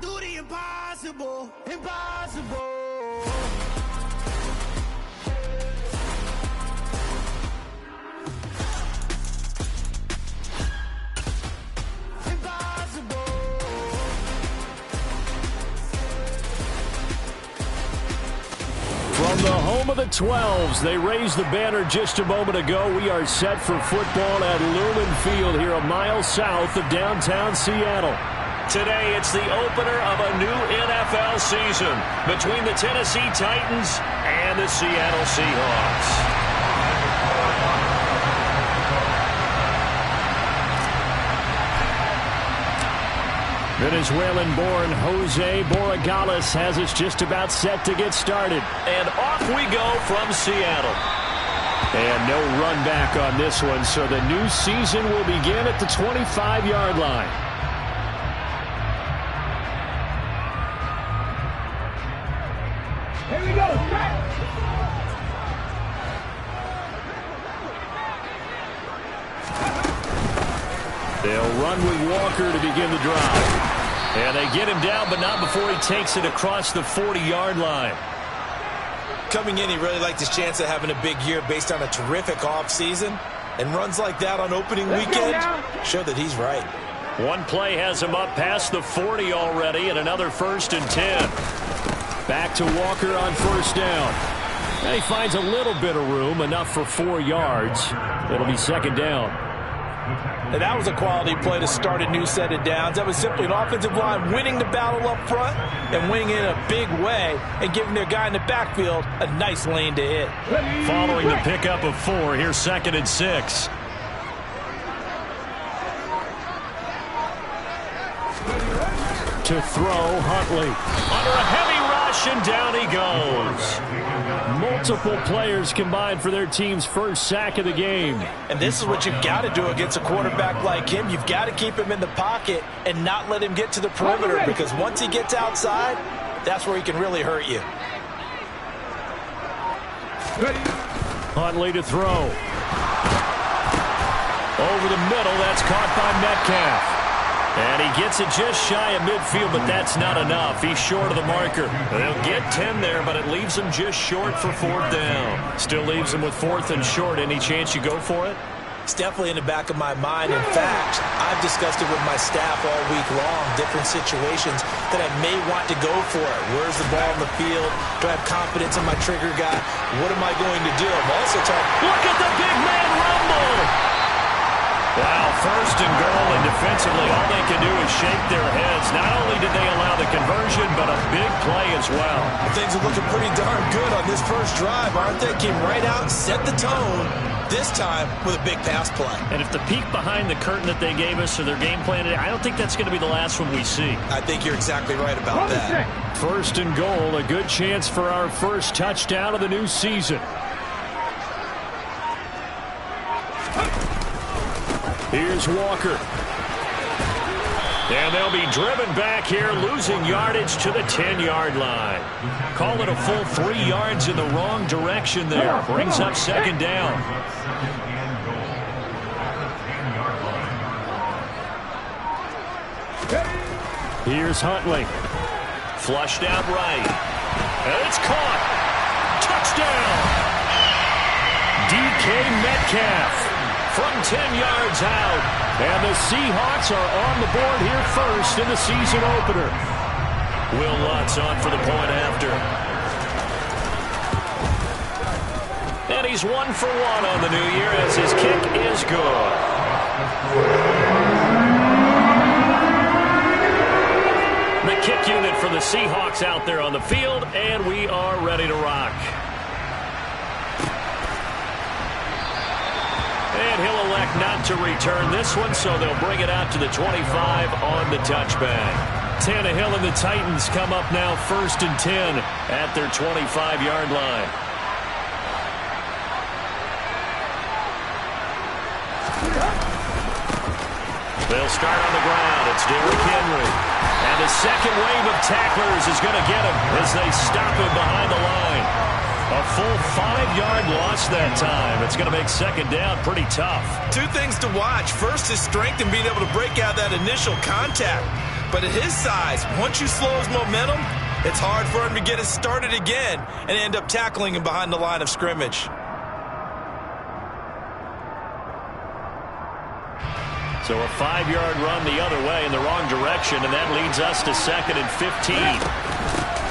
do the impossible, impossible. From the home of the 12s, they raised the banner just a moment ago. We are set for football at Lumen Field here a mile south of downtown Seattle. Today, it's the opener of a new NFL season between the Tennessee Titans and the Seattle Seahawks. Venezuelan-born Jose Borregales has us just about set to get started. And off we go from Seattle. And no run back on this one, so the new season will begin at the 25-yard line. Here we go. They'll run with Walker to begin the drive. And they get him down, but not before he takes it across the 40-yard line. Coming in, he really liked his chance of having a big year based on a terrific offseason. And runs like that on opening weekend show that he's right. One play has him up past the 40 already, and another 1st and 10. Back to Walker on 1st down. And he finds a little bit of room, enough for 4 yards. It'll be 2nd down. And that was a quality play to start a new set of downs. That was simply an offensive line winning the battle up front and winning in a big way and giving their guy in the backfield a nice lane to hit. Following the pickup of 4, here's 2nd and 6. To throw, Huntley. Under a heavy rush, and down he goes. Multiple players combined for their team's first sack of the game. And this is what you've got to do against a quarterback like him. You've got to keep him in the pocket and not let him get to the perimeter, because once he gets outside, that's where he can really hurt you. Huntley to throw. Over the middle, that's caught by Metcalf. And he gets it just shy of midfield, but that's not enough. He's short of the marker. They'll get 10 there, but it leaves him just short for 4th down. Still leaves him with 4th and short. Any chance you go for it? It's definitely in the back of my mind. In fact, I've discussed it with my staff all week long, different situations that I may want to go for it. Where's the ball in the field? Do I have confidence in my trigger guy? What am I going to do? I'm also talking. Look at the big man rumble! Wow, 1st and goal, and defensively all they can do is shake their heads. Not only did they allow the conversion, but a big play as well. Things are looking pretty darn good on this first drive, aren't they? Came right out, set the tone, this time with a big pass play. And if the peek behind the curtain that they gave us or their game plan, I don't think that's going to be the last one we see. I think you're exactly right about that. 1st and goal, a good chance for our first touchdown of the new season. Here's Walker. And they'll be driven back here, losing yardage to the 10-yard line. Call it a full 3 yards in the wrong direction there. Brings up 2nd down. Here's Huntley. Flushed out right. And it's caught. Touchdown! DK Metcalf from 10 yards out. And the Seahawks are on the board here first in the season opener. Will Lutz on for the point after. And he's 1 for 1 on the new year as his kick is good. The kick unit for the Seahawks out there on the field, and we are ready to rock. And he'll elect not to return this one, so they'll bring it out to the 25 on the touchback. Tannehill and the Titans come up now 1st and 10 at their 25-yard line. They'll start on the ground. It's Derrick Henry. And the second wave of tacklers is going to get him as they stop him behind the line. A full 5-yard loss that time. It's going to make 2nd down pretty tough. 2 things to watch. First is strength and being able to break out that initial contact. But at his size, once you slow his momentum, it's hard for him to get it started again and end up tackling him behind the line of scrimmage. So a 5-yard run the other way in the wrong direction, and that leads us to 2nd and 15.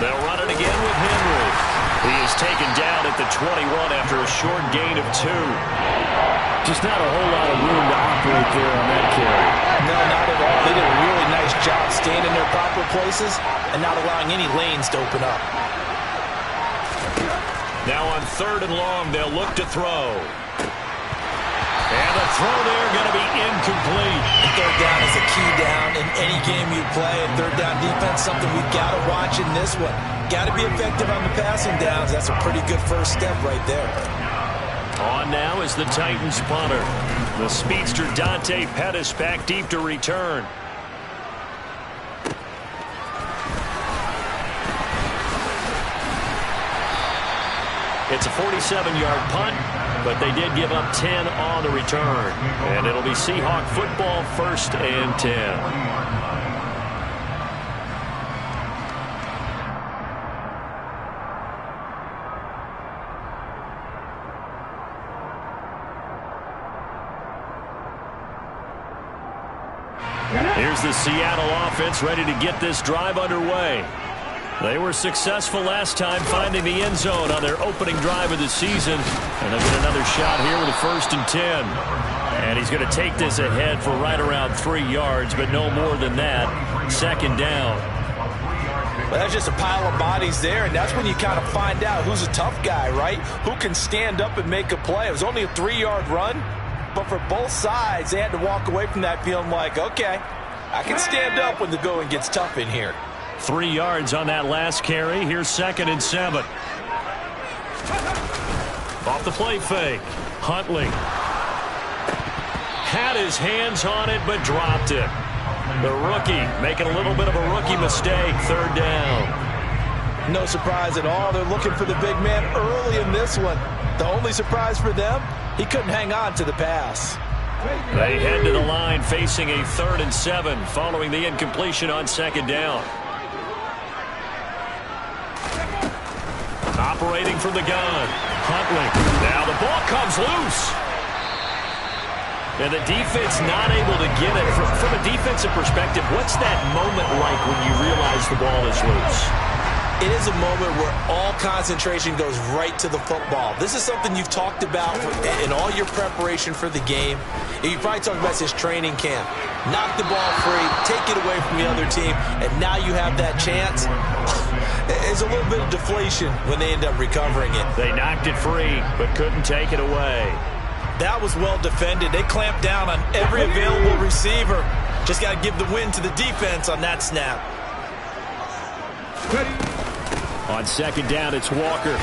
They'll run it again with Henry. He is taken down at the 21 after a short gain of 2. Just not a whole lot of room to operate there on that carry. No, not at all. They did a really nice job staying in their proper places and not allowing any lanes to open up. Now on 3rd and long, they'll look to throw. And the throw there going to be incomplete. Third down is a key down in any game you play. And third down defense, something we've got to watch in this one. Got to be effective on the passing downs. That's a pretty good first step right there. On now is the Titans punter. The speedster Dante Pettis back deep to return. It's a 47-yard punt, but they did give up 10 on the return. And it'll be Seahawk football, 1st and 10. Here's the Seattle offense ready to get this drive underway. They were successful last time finding the end zone on their opening drive of the season. And they'll get another shot here with a 1st and 10. And he's going to take this ahead for right around 3 yards, but no more than that. 2nd down. Well, that's just a pile of bodies there, and that's when you kind of find out who's a tough guy, right? Who can stand up and make a play. It was only a 3-yard run, but for both sides, they had to walk away from that feeling like, okay, I can stand up when the going gets tough in here. 3 yards on that last carry. Here's 2nd and 7. Off the play fake. Huntley had his hands on it, but dropped it. The rookie making a little bit of a rookie mistake. 3rd down. No surprise at all. They're looking for the big man early in this one. The only surprise for them, he couldn't hang on to the pass. They head to the line facing a 3rd and 7 following the incompletion on 2nd down. Operating from the gun. Huntley. Now the ball comes loose. And the defense not able to get it. From a defensive perspective, what's that moment like when you realize the ball is loose? It is a moment where all concentration goes right to the football. This is something you've talked about in all your preparation for the game. And you probably talked about this training camp. Knock the ball free, take it away from the other team, and now you have that chance. There's a little bit of deflation when they end up recovering it. They knocked it free, but couldn't take it away. That was well defended. They clamped down on every available receiver. Just got to give the win to the defense on that snap. On 2nd down, it's Walker.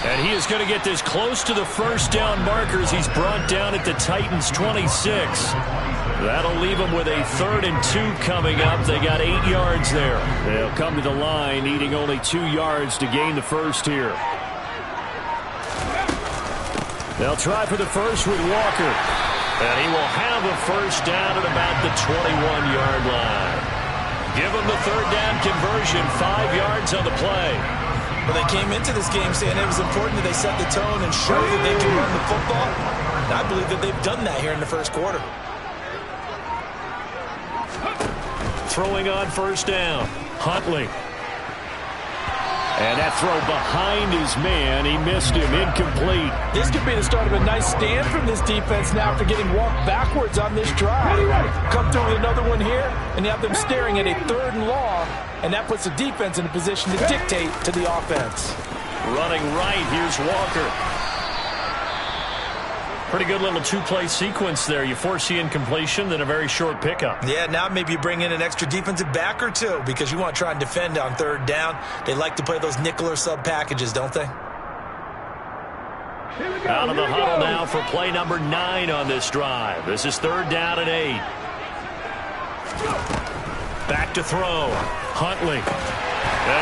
And he is going to get this close to the 1st down markers. He's brought down at the Titans' 26. That'll leave them with a 3rd and 2 coming up. They got 8 yards there. They'll come to the line needing only 2 yards to gain the first here. They'll try for the first with Walker. And he will have a 1st down at about the 21-yard line. Give them the 3rd down conversion, 5 yards on the play. Well, they came into this game saying it was important that they set the tone and show that they can run the football. And I believe that they've done that here in the 1st quarter. Throwing on 1st down, Huntley. And that throw behind his man, he missed him, incomplete. This could be the start of a nice stand from this defense now after getting walked backwards on this drive. Come through with another one here, and you have them staring at a 3rd and long, and that puts the defense in a position to dictate to the offense. Running right, here's Walker. Pretty good little 2-play sequence there. You force the incompletion, then a very short pickup. Yeah, now maybe you bring in an extra defensive back or two because you want to try and defend on 3rd down. They like to play those nickel or sub packages, don't they? Out of the huddle now for play number 9 on this drive. This is 3rd down and 8. Back to throw. Huntley.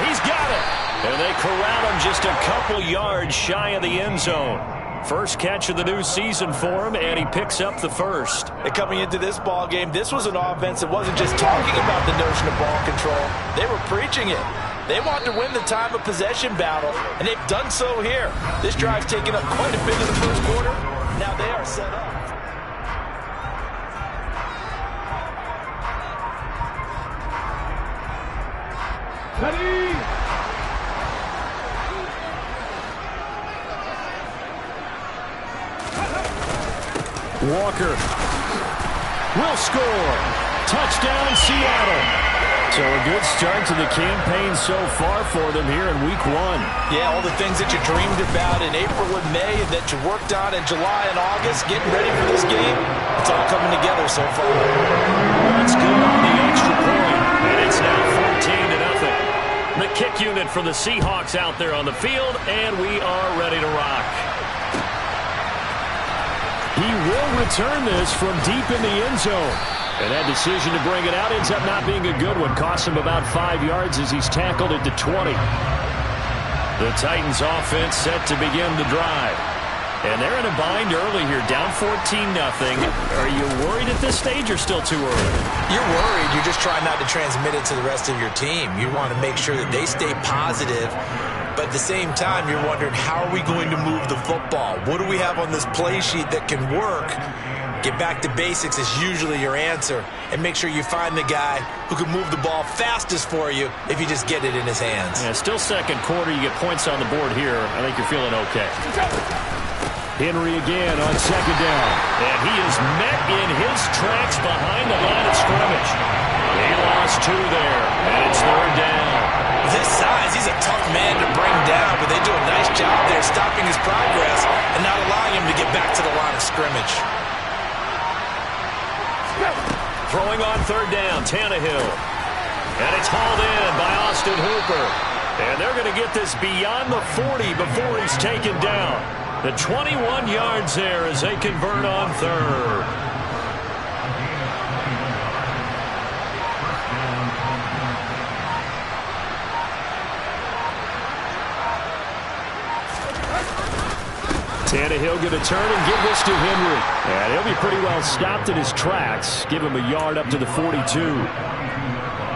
He's got it. And they corral him just a couple yards shy of the end zone. First catch of the new season for him, and he picks up the first. And coming into this ball game, this was an offense that wasn't just talking about the notion of ball control. They were preaching it. They want to win the time of possession battle, and they've done so here. This drive's taken up quite a bit in the first quarter. Now they are set up. Walker will score. Touchdown, Seattle. So a good start to the campaign so far for them here in week 1. Yeah, all the things that you dreamed about in April and May and that you worked on in July and August, getting ready for this game, it's all coming together so far. That's good on the extra point, and it's now 14-0. The kick unit for the Seahawks out there on the field, and we are ready to rock. He will return this from deep in the end zone. And that decision to bring it out ends up not being a good one. Costs him about 5 yards as he's tackled at the 20. The Titans offense set to begin the drive. And they're in a bind early here, down 14-0. Are you worried at this stage or still too early? You're worried. You're just trying not to transmit it to the rest of your team. You want to make sure that they stay positive. But at the same time, you're wondering, how are we going to move the football? What do we have on this play sheet that can work? Get back to basics is usually your answer. And make sure you find the guy who can move the ball fastest for you if you just get it in his hands. Yeah, still second quarter. You get points on the board here. I think you're feeling okay. Henry again on second down. And he is met in his tracks behind the line of scrimmage. He lost 2 there, and it's third down. With his size, he's a tough man to bring down, but they do a nice job there stopping his progress and not allowing him to get back to the line of scrimmage. Throwing on third down, Tannehill. And it's hauled in by Austin Hooper. And they're going to get this beyond the 40 before he's taken down. The 21 yards there as they convert on third. Tannehill going to turn and give this to Henry. And he'll be pretty well stopped in his tracks. Give him a yard up to the 42.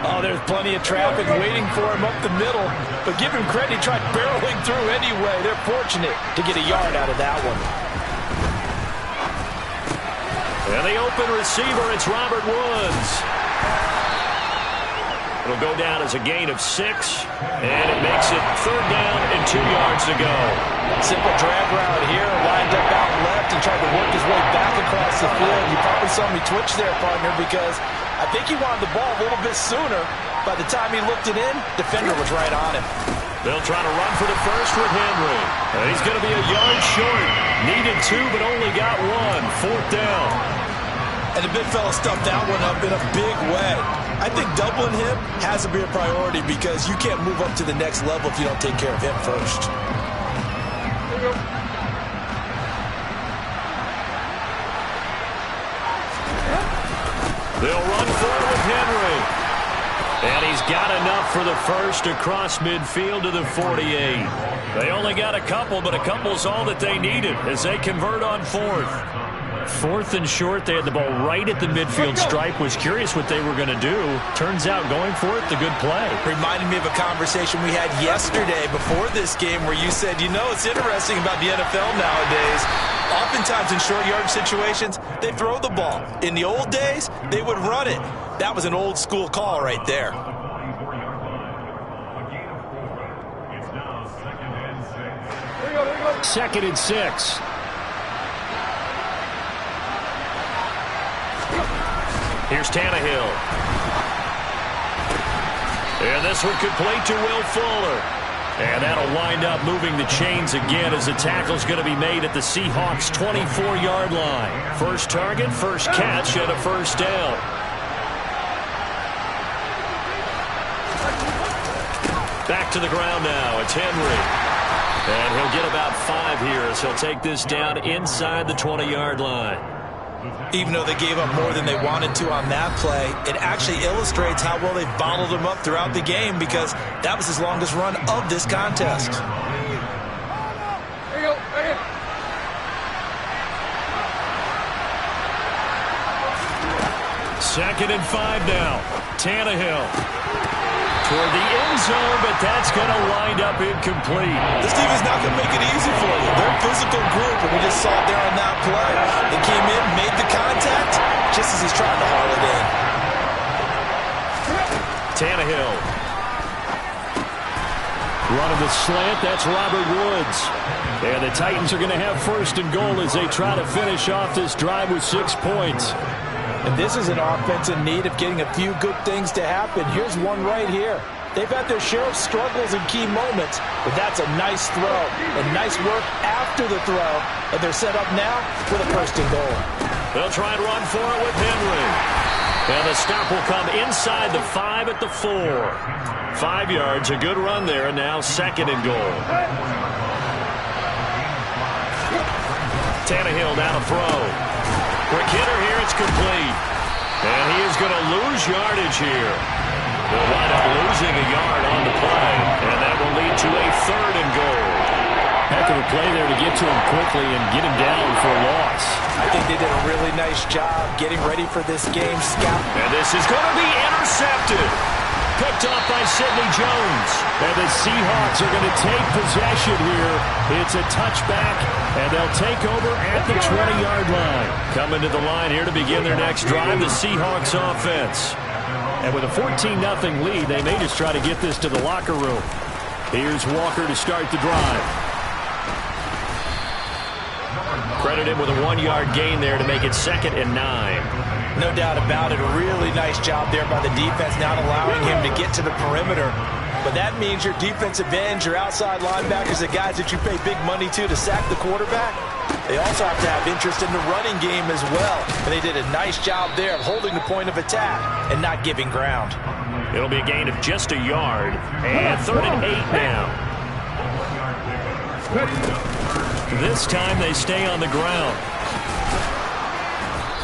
Oh, there's plenty of traffic waiting for him up the middle. But give him credit, he tried barreling through anyway. They're fortunate to get a yard out of that one. And the open receiver, it's Robert Woods. It'll go down as a gain of 6. And it makes it third down and 2 yards to go. Simple drag route here, lined up out left and tried to work his way back across the field. You probably saw me twitch there, partner, because I think he wanted the ball a little bit sooner. By the time he looked it in, defender was right on him. They'll try to run for the first with Henry. And he's going to be a yard short. Needed 2, but only got 1. Fourth down. And the big fella stuffed that one up in a big way. I think doubling him has to be a priority because you can't move up to the next level if you don't take care of him first. They'll run forward with Henry. And he's got enough for the first across midfield to the 48. They only got a couple, but a couple's all that they needed as they convert on fourth. Fourth and short, they had the ball right at the midfield stripe. Was curious what they were going to do. Turns out going for it, the good play. Reminded me of a conversation we had yesterday before this game where you said, you know, it's interesting about the NFL nowadays. Oftentimes in short yard situations, they throw the ball. In the old days, they would run it. That was an old school call right there. Second and 6. Here's Tannehill. And this one complete to Will Fuller. And that'll wind up moving the chains again as the tackle's going to be made at the Seahawks' 24-yard line. First target, first catch, and a first down. Back to the ground now. It's Henry. And he'll get about 5 here as he'll take this down inside the 20-yard line. Even though they gave up more than they wanted to on that play, it actually illustrates how well they've bottled them up throughout the game because that was his longest run of this contest. 2nd and 5 now. Tannehill toward the end zone, but that's going to wind up incomplete. This team is not going to make it easy for you. They're a physical group, and we just saw it there on that play. They came in, made the contact, just as he's trying to haul it in. Tannehill. Running the slant, that's Robert Woods. And the Titans are going to have 1st and goal as they try to finish off this drive with 6 points. And this is an offense in need of getting a few good things to happen. Here's one right here. They've had their share of struggles in key moments, but that's a nice throw and nice work after the throw. And they're set up now with a 1st and goal. They'll try and run for it with Henry. And the stop will come inside the 5 at the 4. 5 yards, a good run there, and now 2nd and goal. Tannehill down to throw. Quick hitter here, it's complete. And he is going to lose yardage here. They'll wind up losing a yard on the play, and that will lead to a 3rd and goal. Heck of a play there to get to him quickly and get him down for a loss. I think they did a really nice job getting ready for this game, scout. And this is going to be intercepted. Picked off by Sidney Jones. And the Seahawks are going to take possession here. It's a touchback, and they'll take over at the 20-yard line. Coming to the line here to begin their next drive, the Seahawks offense. And with a 14-0 lead, they may just try to get this to the locker room. Here's Walker to start the drive. Credit him with a 1-yard gain there to make it 2nd and 9. No doubt about it. A really nice job there by the defense, not allowing him to get to the perimeter. But that means your defensive ends, your outside linebackers, the guys that you pay big money to sack the quarterback, they also have to have interest in the running game as well. And they did a nice job there of holding the point of attack and not giving ground. It'll be a gain of just a yard. And 3rd and 8 now. This time they stay on the ground.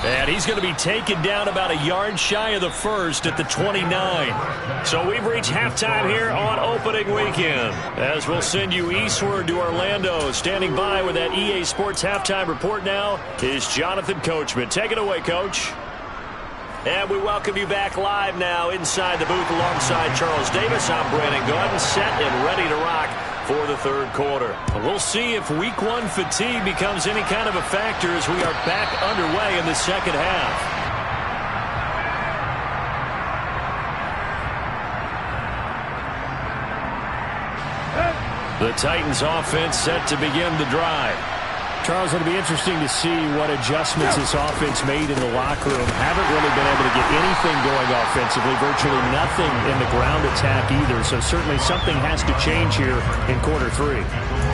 And he's going to be taken down about a yard shy of the 1st at the 29. So we've reached halftime here on opening weekend. As we'll send you eastward to Orlando. Standing by with that EA Sports halftime report now is Jonathan Coachman. Take it away, Coach. And we welcome you back live now inside the booth alongside Charles Davis. I'm Brandon Gordon, set and ready to rock for the 3rd quarter. We'll see if week 1 fatigue becomes any kind of a factor as we are back underway in the 2nd half. The Titans offense set to begin the drive. Charles, it'll be interesting to see what adjustments this offense made in the locker room. Haven't really been able to get anything going offensively, virtually nothing in the ground attack either. So certainly something has to change here in quarter 3.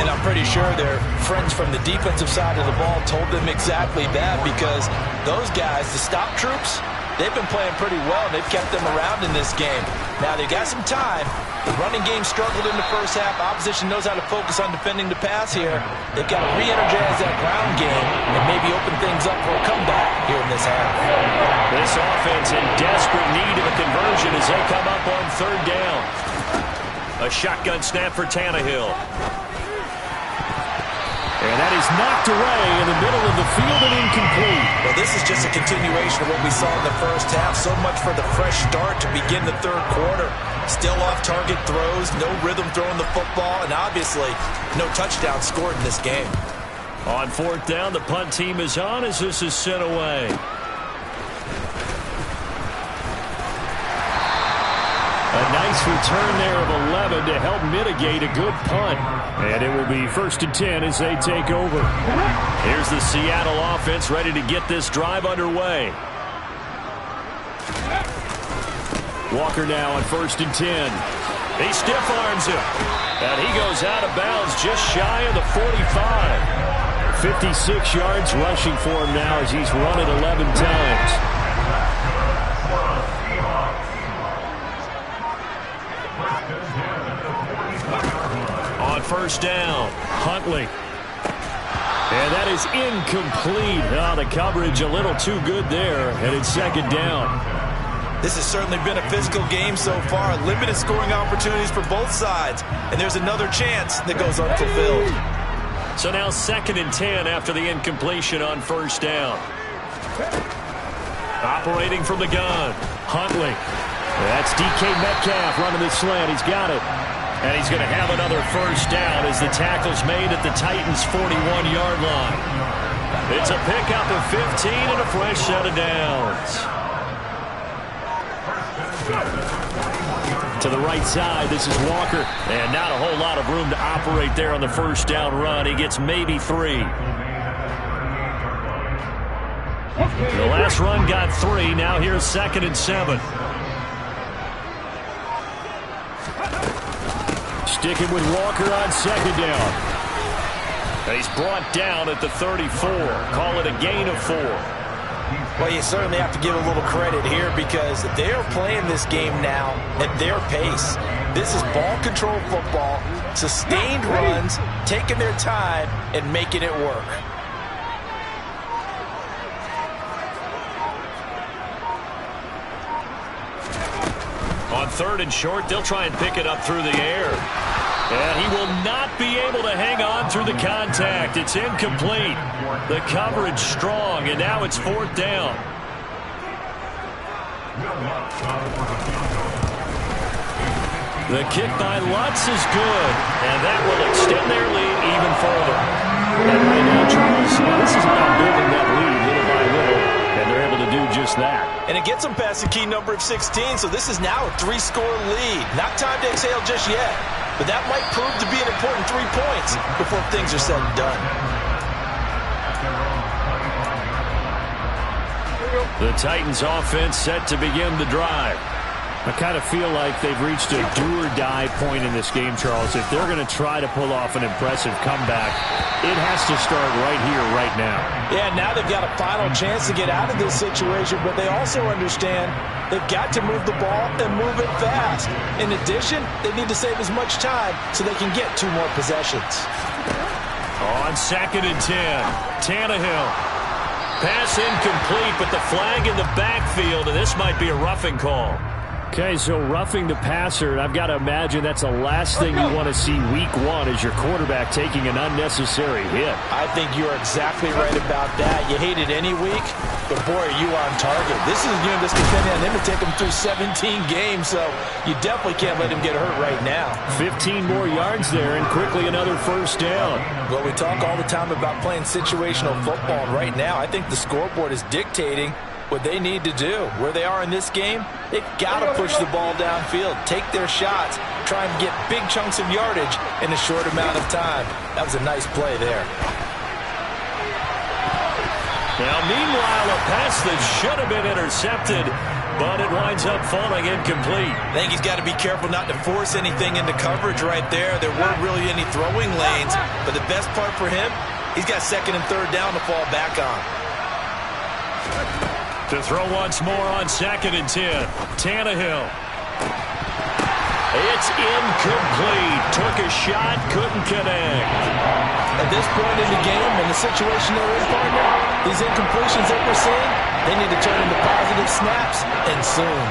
And I'm pretty sure their friends from the defensive side of the ball told them exactly that, because those guys, the stop troops, they've been playing pretty well. They've kept them around in this game. Now they've got some time. The running game struggled in the 1st half. Opposition knows how to focus on defending the pass here. They've got to re-energize that ground game and maybe open things up for a comeback here in this half. This offense in desperate need of a conversion as they come up on 3rd down. A shotgun snap for Tannehill. And that is knocked away in the middle of the field and incomplete. Well, this is just a continuation of what we saw in the 1st half. So much for the fresh start to begin the 3rd quarter. Still off-target throws, no rhythm throwing the football, and obviously no touchdown scored in this game. On 4th down, the punt team is on as this is sent away. A nice return there of 11 to help mitigate a good punt. And it will be 1st and 10 as they take over. Here's the Seattle offense ready to get this drive underway. Walker now on 1st and 10. He stiff-arms him. And he goes out of bounds just shy of the 45. 56 yards rushing for him now as he's run it 11 times. On 1st down, Huntley. And that is incomplete. Oh, the coverage a little too good there, and it's 2nd down. This has certainly been a physical game so far. Limited scoring opportunities for both sides. And there's another chance that goes unfulfilled. So now 2nd and 10 after the incompletion on 1st down. Operating from the gun, Huntley. That's DK Metcalf running the slant. He's got it. And he's going to have another first down as the tackle's made at the Titans' 41-yard line. It's a pickup of 15 and a fresh set of downs. To the right side, this is Walker. And not a whole lot of room to operate there on the first down run. He gets maybe 3. The last run got 3. Now here's 2nd and 7. Sticking with Walker on 2nd down. And he's brought down at the 34. Call it a gain of 4. Well, you certainly have to give a little credit here because they're playing this game now at their pace. This is ball control football, sustained runs, taking their time, and making it work. On 3rd and short, they'll try and pick it up through the air. And he will not be able to hang on through the contact. It's incomplete. The coverage strong, and now it's 4th down. The kick by Lutz is good, and that will extend their lead even further. And right now, Charles, this is about building that lead little by little, and they're able to do just that. And it gets them past the key number of 16, so this is now a 3-score lead. Not time to exhale just yet, but that might prove to be an important 3 points before things are said and done. The Titans offense set to begin the drive. I kind of feel like they've reached a do-or-die point in this game, Charles. If they're going to try to pull off an impressive comeback, it has to start right here, right now. Yeah, now they've got a final chance to get out of this situation, but they also understand they've got to move the ball and move it fast. In addition, they need to save as much time so they can get 2 more possessions. On 2nd and 10, Tannehill. Pass incomplete, but the flag in the backfield, and this might be a roughing call. Okay, so roughing the passer, and I've got to imagine that's the last thing you want to see week 1 is your quarterback taking an unnecessary hit. I think you're exactly right about that. You hate it any week, but boy, are you on target. This is just depending on him to take him through 17 games, so you definitely can't let him get hurt right now. 15 more yards there, and quickly another first down. Well, we talk all the time about playing situational football, and right now I think the scoreboard is dictating what they need to do. Where they are in this game, they've got to push the ball downfield, take their shots, try and get big chunks of yardage in a short amount of time. That was a nice play there. Now, meanwhile, a pass that should have been intercepted, but it winds up falling incomplete. I think he's got to be careful not to force anything into coverage right there. There weren't really any throwing lanes, but the best part for him, he's got 2nd and 3rd down to fall back on. To throw once more on 2nd and 10. Tannehill. It's incomplete. Took a shot, couldn't connect. At this point in the game, in the situation they're in, partner, these incompletions that we're seeing, they need to turn into positive snaps, and soon.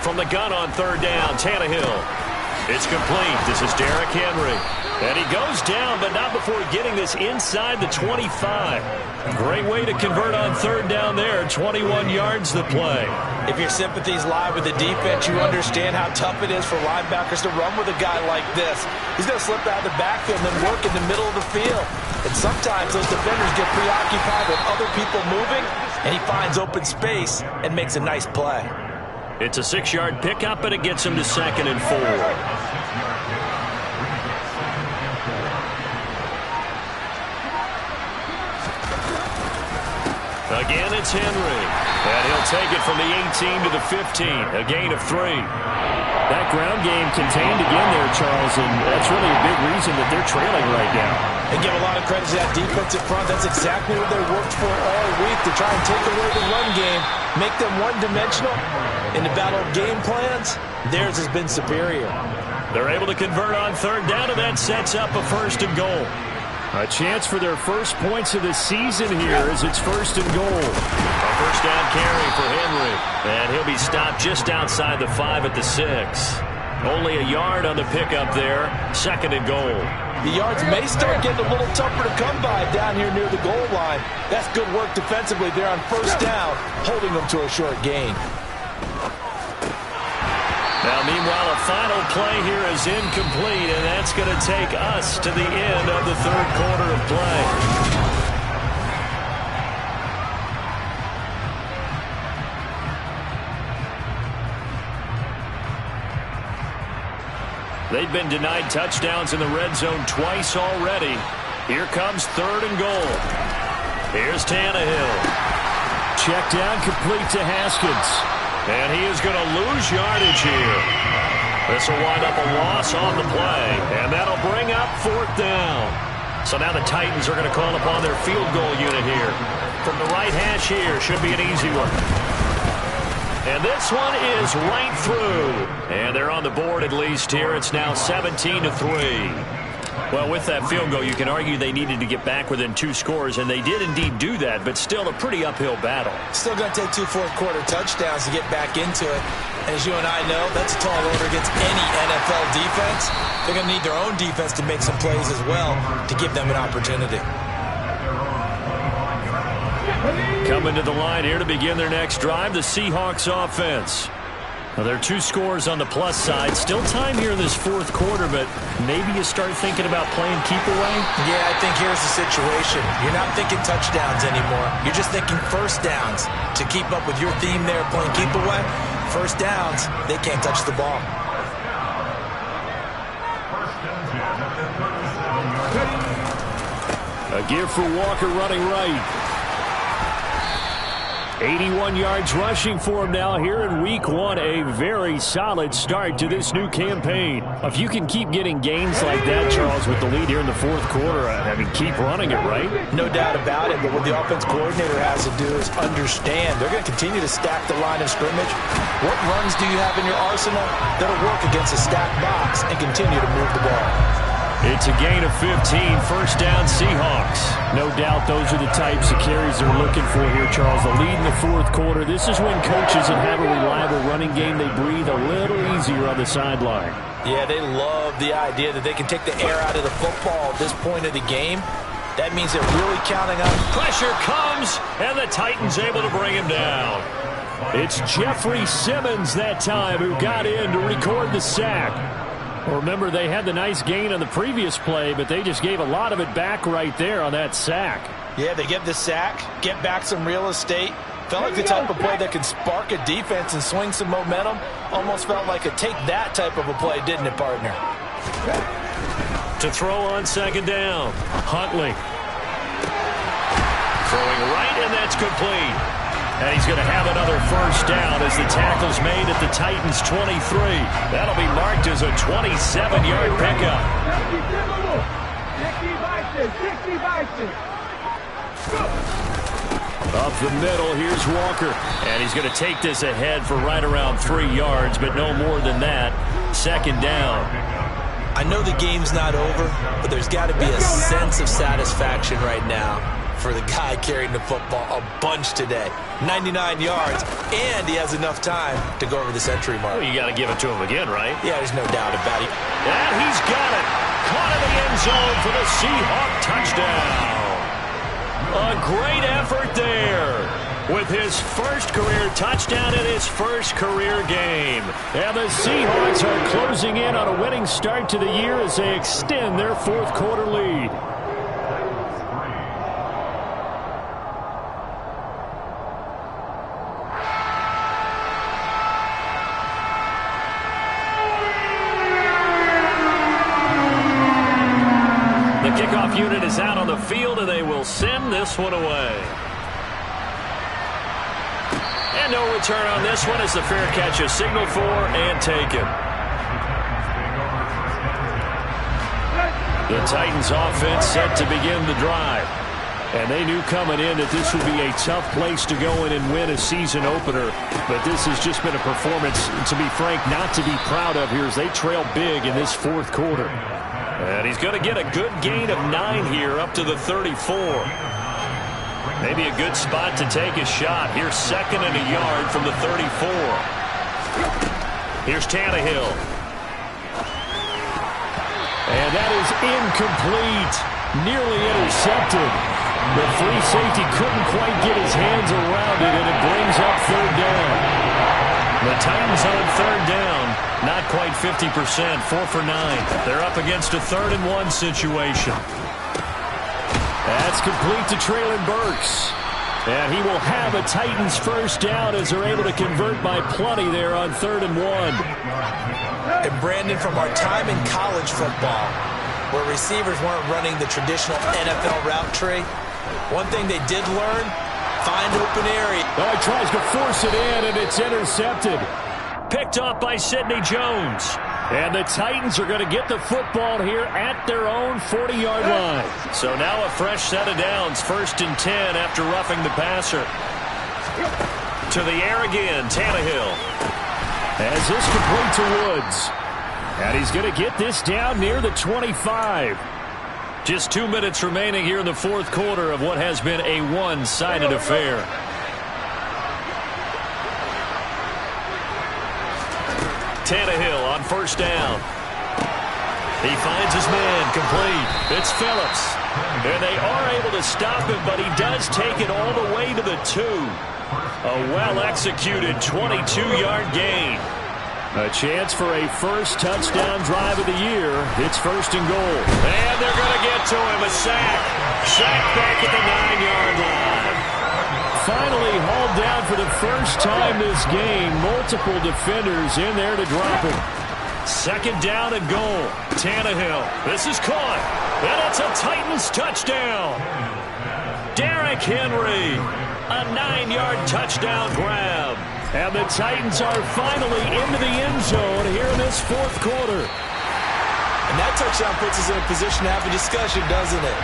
From the gun on 3rd down, Tannehill. It's complete. This is Derrick Henry. And he goes down, but not before getting this inside the 25. Great way to convert on 3rd down there. 21 yards the play. If your sympathies lie with the defense, you understand how tough it is for linebackers to run with a guy like this. He's going to slip out of the backfield and then work in the middle of the field. And sometimes those defenders get preoccupied with other people moving, and he finds open space and makes a nice play. It's a 6-yard pickup, and it gets him to 2nd and 4. Again, it's Henry. And he'll take it from the 18 to the 15. A gain of 3. That ground game contained again there, Charles, and that's really a big reason that they're trailing right now. And give a lot of credit to that defensive front. That's exactly what they worked for all week, to try and take away the run game, make them one-dimensional. In the battle of game plans, theirs has been superior. They're able to convert on 3rd down, and that sets up a 1st and goal. A chance for their first points of the season here as it's 1st and goal. A first down carry for Henry. And he'll be stopped just outside the 5 at the 6. Only a yard on the pickup there. 2nd and goal. The yards may start getting a little tougher to come by down here near the goal line. That's good work defensively there on 1st down, holding them to a short gain. Now, meanwhile, a final play here is incomplete, and that's going to take us to the end of the 3rd quarter of play. They've been denied touchdowns in the red zone twice already. Here comes 3rd and goal. Here's Tannehill. Check down, complete to Haskins. And he is going to lose yardage here. This will wind up a loss on the play. And that'll bring up 4th down. So now the Titans are going to call upon their field goal unit here. From the right hash here, should be an easy one. And this one is right through. And they're on the board at least here. It's now 17-3. Well, with that field goal, you can argue they needed to get back within 2 scores, and they did indeed do that, but still a pretty uphill battle. Still going to take 2 fourth-quarter touchdowns to get back into it. And as you and I know, that's a tall order against any NFL defense. They're going to need their own defense to make some plays as well to give them an opportunity. Coming to the line here to begin their next drive, the Seahawks offense. Well, there are 2 scores on the plus side. Still time here in this 4th quarter, but maybe you start thinking about playing keep away? Yeah, I think here's the situation. You're not thinking touchdowns anymore. You're just thinking 1st downs. To keep up with your theme there, playing keep away, 1st downs, they can't touch the ball. A give for Walker running right. 81 yards rushing for him now here in week 1. A very solid start to this new campaign. If you can keep getting gains like that, Charles, with the lead here in the 4th quarter, I mean, keep running it, right? No doubt about it, but what the offense coordinator has to do is understand they're going to continue to stack the line of scrimmage. What runs do you have in your arsenal that'll work against a stacked box and continue to move the ball? It's a gain of 15, 1st down Seahawks. No doubt those are the types of carries they're looking for here, Charles. The lead in the 4th quarter. This is when coaches that have a reliable running game, they breathe a little easier on the sideline. Yeah, they love the idea that they can take the air out of the football at this point of the game. That means they're really counting on. Pressure comes, and the Titans able to bring him down. It's Jeffrey Simmons that time who got in to record the sack. Remember, they had the nice gain on the previous play, but they just gave a lot of it back right there on that sack. Yeah, they get the sack, get back some real estate. Felt like the type of play that can spark a defense and swing some momentum. Almost felt like a take that type of a play, didn't it, partner? To throw on 2nd down, Huntley. Throwing right, and that's complete. And he's going to have another 1st down as the tackle's made at the Titans' 23. That'll be marked as a 27-yard pickup. Up the middle, here's Walker. And he's going to take this ahead for right around 3 yards, but no more than that. 2nd down. I know the game's not over, but there's got to be a sense of satisfaction right now for the guy carrying the football a bunch today. 99 yards, and he has enough time to go over the century mark. Well, you got to give it to him again, right? Yeah, there's no doubt about it. And he's got it. Caught in the end zone for the Seahawk touchdown. A great effort there with his 1st career touchdown in his 1st career game. And the Seahawks are closing in on a winning start to the year as they extend their 4th quarter lead. The kickoff unit is out on the field, and they will send this one away. And no return on this one as the fair catch is signaled for and taken. The Titans offense set to begin the drive. And they knew coming in that this would be a tough place to go in and win a season opener. But this has just been a performance, to be frank, not to be proud of here as they trail big in this 4th quarter. And he's going to get a good gain of 9 here up to the 34. Maybe a good spot to take a shot. Here's 2nd and a yard from the 34. Here's Tannehill. incomplete. Nearly intercepted. The free safety couldn't quite get his hands around it, and it brings up third down. The Titans on third down. Not quite 50%, 4 for 9. They're up against a 3rd-and-1 situation. That's complete to Treylon Burks. And he will have a Titans first down as they're able to convert by plenty there on 3rd and 1. And Brandon, from our time in college football, where receivers weren't running the traditional NFL route tree, one thing they did learn, find open area. Oh, he tries to force it in, and it's intercepted. Picked off by Sidney Jones. And the Titans are going to get the football here at their own 40-yard line. So now a fresh set of downs, 1st and 10 after roughing the passer. To the air again, Tannehill. As this complete to Woods. And he's going to get this down near the 25. Just 2 minutes remaining here in the 4th quarter of what has been a one-sided affair. Tannehill on first down. He finds his man, complete. It's Phillips. And they are able to stop him, but he does take it all the way to the 2. A well-executed 22-yard gain. A chance for a first touchdown drive of the year. It's 1st and goal. And they're going to get to him. A sack. Sack back at the 9-yard line. Finally hauled down for the first time this game. Multiple defenders in there to drop him. 2nd down and goal. Tannehill. This is caught. And it's a Titans touchdown. Derrick Henry. A 9-yard touchdown grab. And the Titans are finally into the end zone here in this 4th quarter. And that touchdown puts us in a position to have a discussion, doesn't it?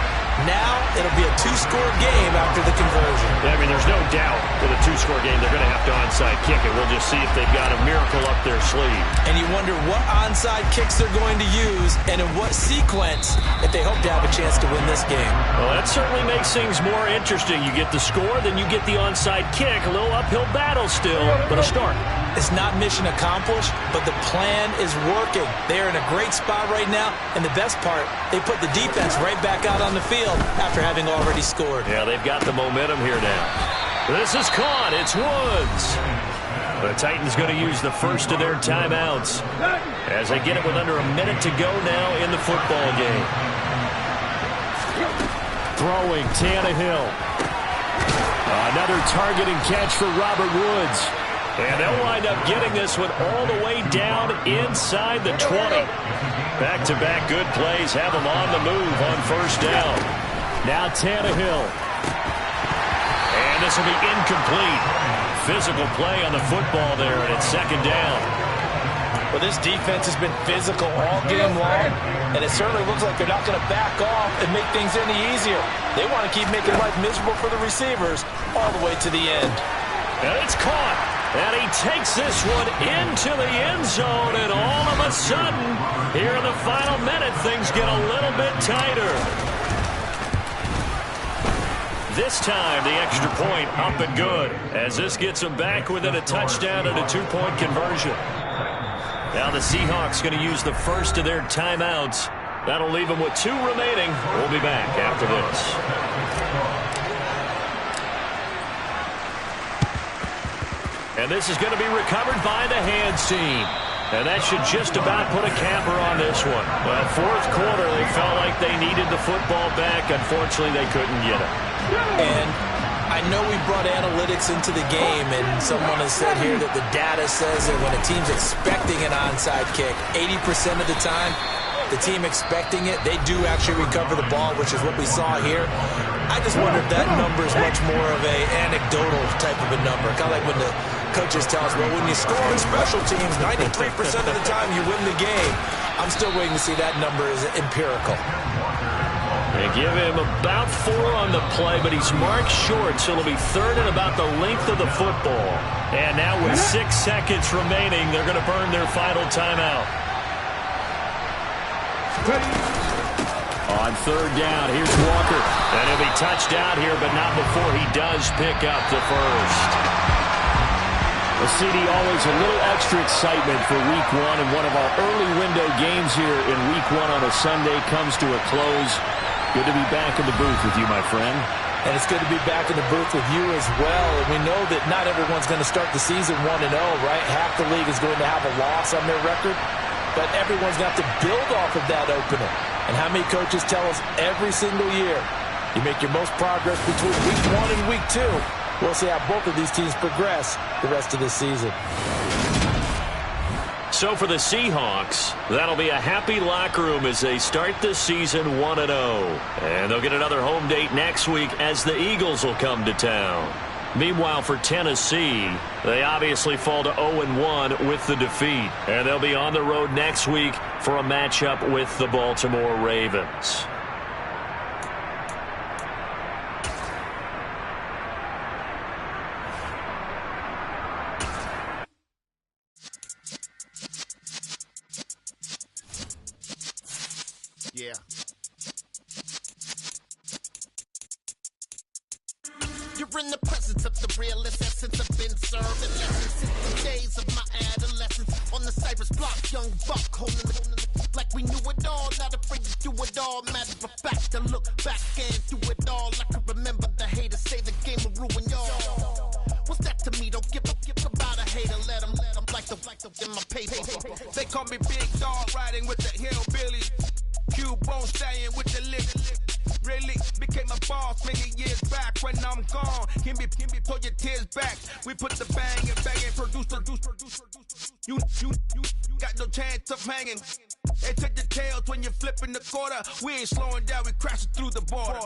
Now it'll be a 2-score game after the conversion. Yeah, I mean, there's no doubt with a 2-score game they're going to have to onside kick it. We'll just see if they've got a miracle up their sleeve. And you wonder what onside kicks they're going to use and in what sequence if they hope to have a chance to win this game. Well, that certainly makes things more interesting. You get the score, then you get the onside kick. A little uphill battle still, but a start. It's not mission accomplished, but the plan is working. They are in a great spot right now, and the best part, they put the defense right back out on the field after having already scored. Yeah, they've got the momentum here now. This is caught. It's Woods. The Titans going to use the first of their timeouts as they get it with under a minute to go now in the football game. Throwing Tannehill. Another target and catch for Robert Woods. And they'll wind up getting this one all the way down inside the 20. Back-to-back good plays have them on the move on first down. Now Tannehill. And this will be incomplete. Physical play on the football there, and it's 2nd down. Well, this defense has been physical all game long, and it certainly looks like they're not going to back off and make things any easier. They want to keep making life miserable for the receivers all the way to the end. And it's caught. And he takes this one into the end zone, and all of a sudden, here in the final minute, things get a little bit tighter. This time, the extra point up and good, as this gets them back within a touchdown and a 2-point conversion. Now the Seahawks going to use the first of their timeouts. That'll leave them with 2 remaining. We'll be back after this. And this is going to be recovered by the hands team. And that should just about put a capper on this one. Well, 4th quarter, they felt like they needed the football back. Unfortunately, they couldn't get it. And I know we brought analytics into the game, and someone has said here that the data says that when a team's expecting an onside kick, 80% of the time, the team expecting it, they do actually recover the ball, which is what we saw here. I just wonder if that number is much more of a anecdotal type of a number. Kind of like when the coaches tell us, well, when you score in special teams, 93% of the time you win the game. I'm still waiting to see that number is empirical. They give him about 4 on the play, but he's marked short, so it'll be 3rd and about the length of the football. And now with 6 seconds remaining, they're going to burn their final timeout. On 3rd down, here's Walker. And he'll be touched out here, but not before he does pick up the first. Well, CD, always a little extra excitement for Week 1, and one of our early window games here in Week 1 on a Sunday comes to a close. Good to be back in the booth with you, my friend. And it's good to be back in the booth with you as well. And we know that not everyone's going to start the season 1-0, right? Half the league is going to have a loss on their record, but everyone's going to have to build off of that opener. And how many coaches tell us every single year, you make your most progress between Week 1 and Week 2. We'll see how both of these teams progress the rest of this season. So for the Seahawks, that'll be a happy locker room as they start the season 1-0. And they'll get another home date next week as the Eagles will come to town. Meanwhile, for Tennessee, they obviously fall to 0-1 with the defeat. And they'll be on the road next week for a matchup with the Baltimore Ravens. Yeah. You're in the presence of the realest essence. I've been serving lessons since the days of my adolescence. On the Cypress block, young buck holding it like we knew it all. Not afraid to do it all. Matter of fact, to look back and do it all. I can remember the haters say the game will ruin y'all. What's that to me? Don't give about a hater. Let them like the in my paper. They call me Big Dog, riding with the hillbillies. Cubone staying with the lick. Really became a boss many years back. When I'm gone, can be pull your tears back. We put the bang and produce. You got no chance of hanging. They take the tails when you're flipping the quarter. We ain't slowing down, we crashing through the border.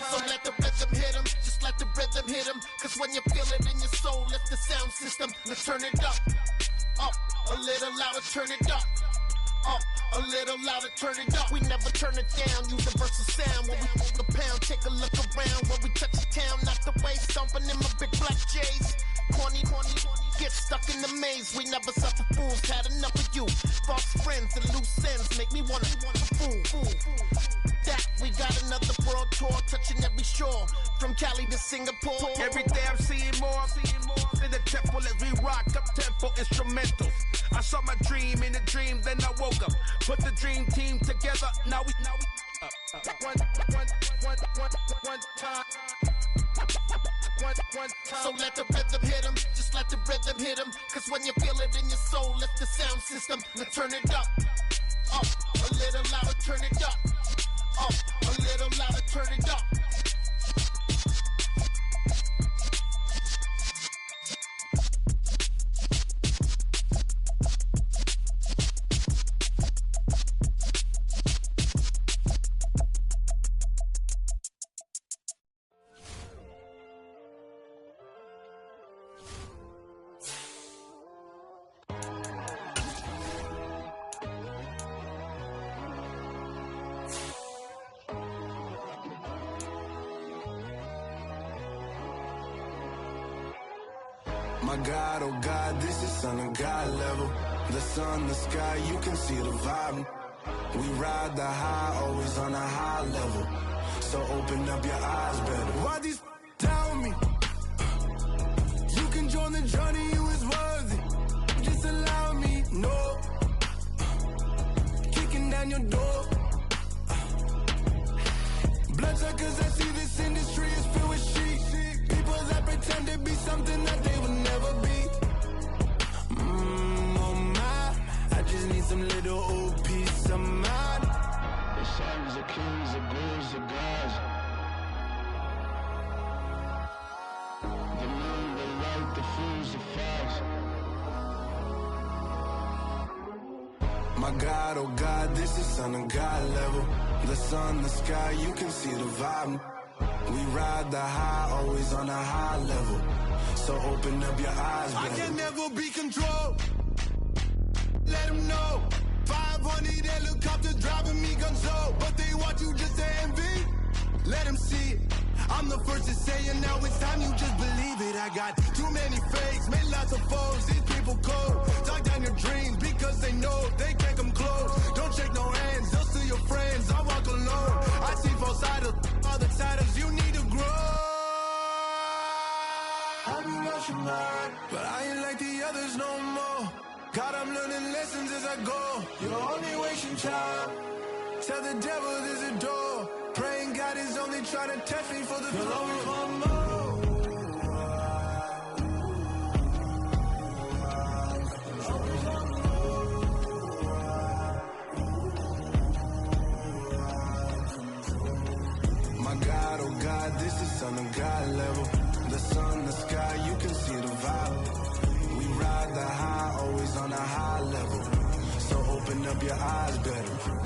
So let the rhythm hit him, just let the rhythm hit him. Cause when you feel it in your soul, lift the sound system. Let's turn it up, a little louder, turn it up, a little louder, turn it up. We never turn it down, universal sound. When we move the pound, take a look around. When we touch the town, not the way, stomping in my big black J's. Corny, get stuck in the maze. We never suffer fools, had enough of you. False friends and loose ends make me wanna fool. That we got another world tour, touching every shore, from Cali to Singapore. Every day I'm seeing more in the temple as we rock up tempo instrumentals. I saw my dream in a dream, then I woke up. Put the dream team together. Now we one time. So let the rhythm hit him, just let the rhythm hit him. Cause when you feel it in your soul, lift the sound system. Let's turn it up, a little louder, turn it up, a little louder, turn it up. My God, oh God, this is Son of God level. The sun, the sky, you can see the vibe. We ride the high, always on a high level. So open up your eyes better. Why these tell me? You can join the journey, you is worthy. Just allow me, no. Kicking down your door. Bloodsuckers, I see this industry is filled with sheep. People that pretend to be something that they would never be. Oh my, I just need some little old peace of mind. The sons of kings, the ghouls, the gods. The moon, the light, the fools, the facts. My God, oh God, this is Son of God level. The sun, the sky, you can see the vibe. We ride the high, always on a high level. So open up your eyes, baby. I can never be controlled. Let them know. 500 helicopters driving me gonzo. But they want you just to envy. Let them see it. I'm I'm the first to say it, now it's time you just believe it. I got too many fakes, made lots of foes, these people cold. Talk down your dreams because they know they can't come close. Don't shake no hands, they'll still your friends, I walk alone. I see false idols, all the titles, you need to grow. Have you lost your mind? But I ain't like the others no more. God, I'm learning lessons as I go. You're only wasting time. Tell the devil there's a door. Praying God is only trying to test me for the throne. You'll always want more. My God, oh God, this is Son of God level. The sun, the sky, you can see the vibe. We ride the high, always on a high level. So open up your eyes better.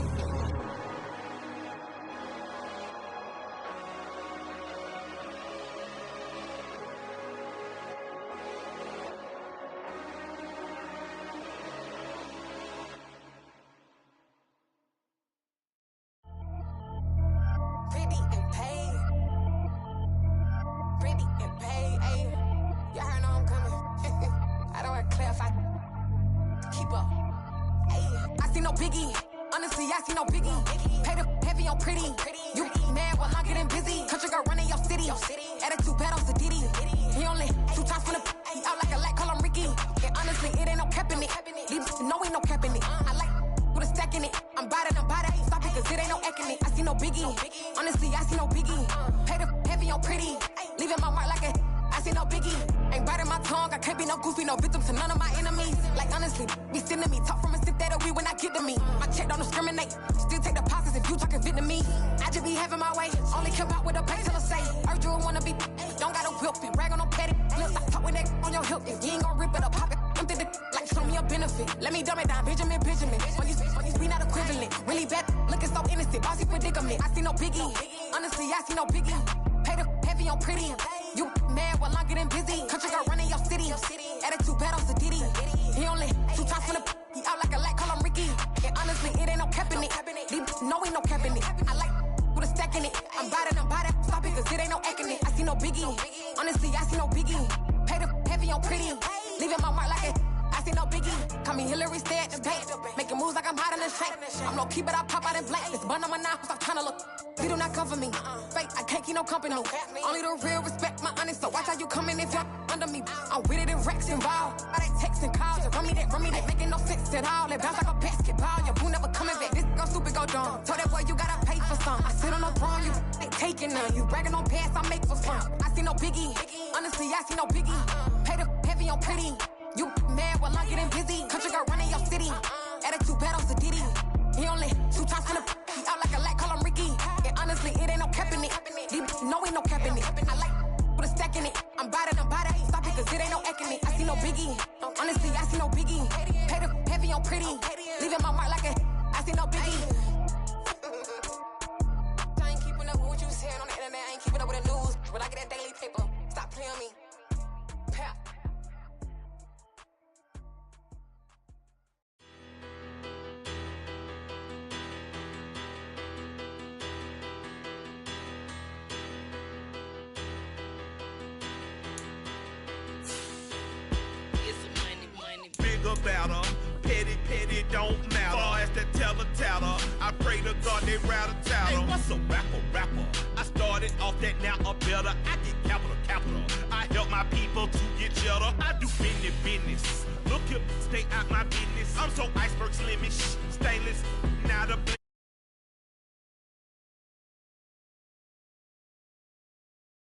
I see no biggie. Pay the heavy on pretty. You mad while I'm getting busy. Country girl running your city. Attitude bad on the Diddy. He only 2 times from the he out like a lack, call him Ricky. And honestly, it ain't no cap in it. These know ain't no cap in it. I like with a stack in it. I'm about it. Stop it, cause it ain't no eck in it. I see no biggie. Honestly, I see no biggie. Pay the heavy on pretty. Leaving my mark like a I see no biggie. Ain't biting my tongue. I can't be no goofy, no victim to none of my enemies. Like honestly, be sending me talk from a sip that a weed when I get to me. My check don't discriminate. Still take deposits if you talking Vietnamese. I just be having my way. Only care about what the pay teller say. Urge you wanna be. Don't got a whip it. Rag on no petty. Let's stop talk with that on your hip. If you ain't gon' rip it up, pop it. Empty the like show me a benefit. Let me dumb it down. Benjamin. When we not equivalent. Really bad. Looking so innocent. Bossy predicament. I see no biggie. Honestly, I see no biggie. Pay the heavy on pretty. You mad while I'm getting busy. Country girl running your city. Attitude bad on the Diddy. He only 2 times from the he out like a lack, call him Ricky. And honestly, it ain't no cap in it. These know ain't no cap in it. I like with a stack in it. I'm about it. Stop it, cause it ain't no eck in it. I see no biggie. Honestly, I see no biggie. Pay the heavy on pretty. Leaving my mark like a I see no biggie. Call me Hillary, stay at the bank. Making moves like I'm hot in the shank. I'm low key, but I pop out in blank. This bun on my knife, stop trying to look. They do not come for me. Fake, I can't keep no company. Only the real respect my honest. So watch how you coming if you're under me. I'm with it in Rex involved. I they texting calls. Run me that. Making no sense at all. They bounce like a basketball. Your boo never coming back. This go stupid, go dumb. Told that boy you gotta pay for some. I sit on no throne, you ain't taking none. You bragging on pants, I make for fun. I see no biggie. Honestly, I see no biggie. Pay the heavy on pretty. You mad while I'm getting busy. Country girl running your city. Attitude bad on the Diddy. He only 2 times from the he out like a lack, call him Ricky. And honestly, it ain't no cap in it. These know ain't no cap in it. I like with a stack in it. I'm about it. Stop it, cause it ain't no eck in it. I see no biggie. Honestly, I see no biggie. Pay the heavy on pretty. Leaving my mark like a I see no biggie. I ain't keeping up with what you saying on the internet. I ain't keeping up with the news. But I get that daily paper. Stop playing me. Pap. About them. Petty, don't matter. Far as the tatter, I pray to God they rattle tattle. Hey, what's a rapper? I started off that, now I'm better. I get capital. I help my people to get cheddar. I do business. Look here, stay out my business. I'm so iceberg slimish, stainless, not a